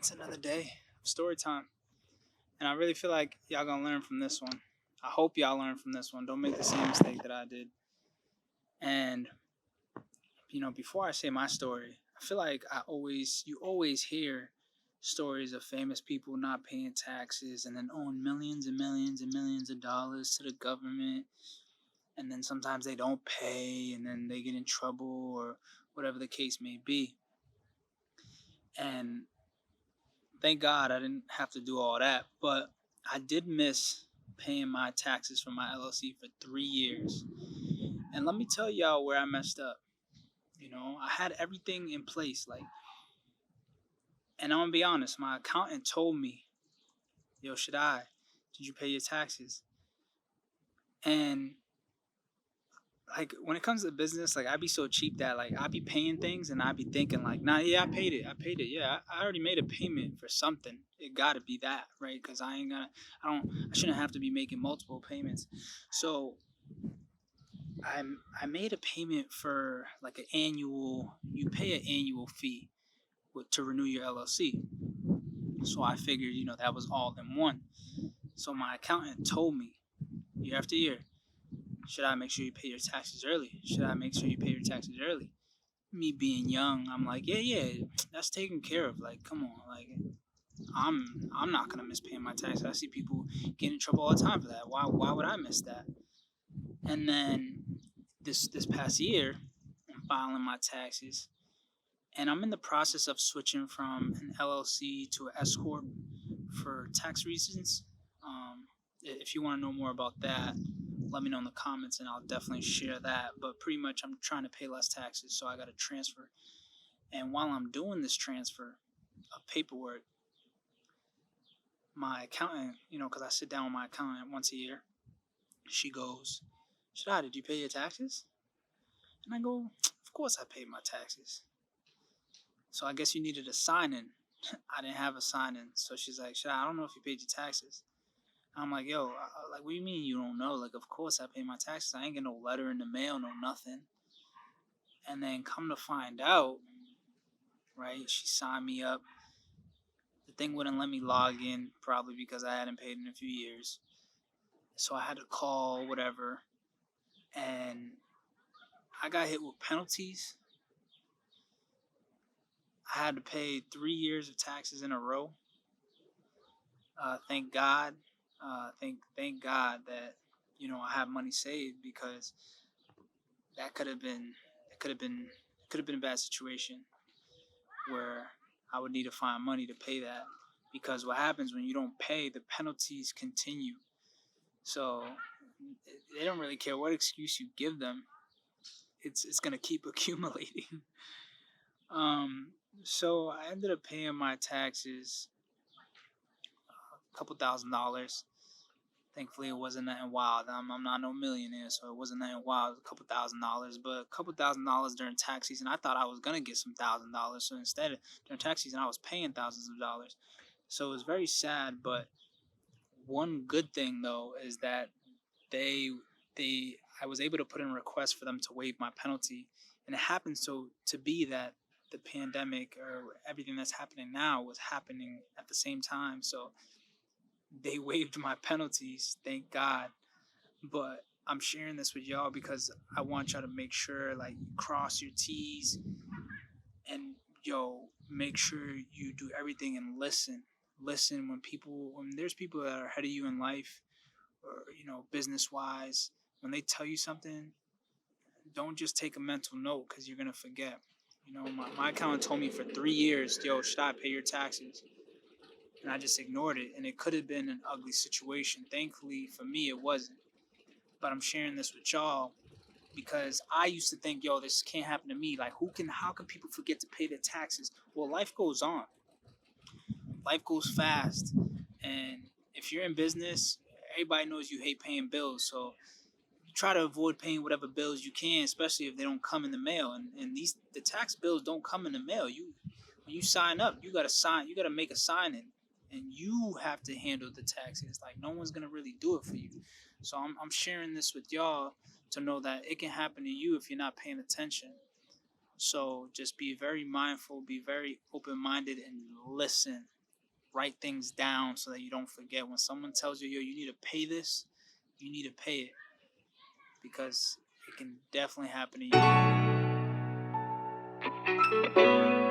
It's another day of story time. And I really feel like y'all gonna learn from this one. I hope y'all learn from this one. Don't make the same mistake that I did. And before I say my story, I feel like you always hear stories of famous people not paying taxes and then owing millions and millions and millions of dollars to the government. And then sometimes they don't pay and then they get in trouble or whatever the case may be. And thank God I didn't have to do all that, but I did miss paying my taxes for my LLC for 3 years. And let me tell y'all where I messed up. I had everything in place, and I'm gonna be honest, my accountant told me, yo, did you pay your taxes? And when it comes to business, I be so cheap that I be paying things and I be thinking nah, yeah, I paid it, yeah, I already made a payment for something. It gotta be that, right? Because I shouldn't have to be making multiple payments. So I made a payment for an annual. You pay an annual fee to renew your LLC. So I figured that was all in one. So my accountant told me year after year, should I make sure you pay your taxes early? Should I make sure you pay your taxes early? Me being young, I'm like, yeah, that's taken care of. Come on, I'm not gonna miss paying my taxes. I see people get in trouble all the time for that. Why would I miss that? And then this past year, I'm filing my taxes, and I'm in the process of switching from an LLC to an S corp for tax reasons. If you want to know more about that, let me know in the comments and I'll definitely share that. But pretty much I'm trying to pay less taxes, so I got to transfer. And while I'm doing this transfer of paperwork, my accountant, because I sit down with my accountant once a year, she goes, Shada, did you pay your taxes? And I go, of course I paid my taxes. So I guess you needed a sign-in. I didn't have a sign-in. So she's like, Shada, I don't know if you paid your what do you mean you don't know? Of course I pay my taxes. I ain't get no letter in the mail, no nothing. And then come to find out, right, she signed me up. The thing wouldn't let me log in, probably because I hadn't paid in a few years. So I had to call, whatever. And I got hit with penalties. I had to pay 3 years of taxes in a row. Thank God. Thank God that I have money saved, because that could have been a bad situation where I would need to find money to pay that, because what happens when you don't pay, the penalties continue. So they don't really care what excuse you give them. It's gonna keep accumulating. So I ended up paying my taxes a couple $1,000s. Thankfully, it wasn't nothing wild. I'm not no millionaire, so it wasn't nothing wild. A couple $1,000s, but a couple $1,000s during tax season. I thought I was gonna get some $1,000, so instead, during tax season, I was paying thousands of dollars. So it was very sad. But one good thing though is that I was able to put in a request for them to waive my penalty, and it happens to be that the pandemic or everything that's happening now was happening at the same time. So they waived my penalties, thank God. But I'm sharing this with y'all because I want y'all to make sure you cross your T's and make sure you do everything and listen. Listen when there's people that are ahead of you in life, or business wise, when they tell you something, don't just take a mental note, because you're gonna forget. My accountant told me for 3 years, should I pay your taxes? And I just ignored it, and it could have been an ugly situation. Thankfully for me, it wasn't. But I'm sharing this with y'all because I used to think, this can't happen to me. How can people forget to pay their taxes? Well, life goes on. Life goes fast. And if you're in business, everybody knows you hate paying bills. So try to avoid paying whatever bills you can, especially if they don't come in the mail. And the tax bills don't come in the mail. When you sign up, you gotta make a sign in, and you have to handle the taxes. No one's gonna really do it for you. So I'm sharing this with y'all to know that it can happen to you if you're not paying attention. So just be very mindful, be very open-minded, and listen. write things down so that you don't forget. When someone tells you, yo, you need to pay this, you need to pay it, because it can definitely happen to you.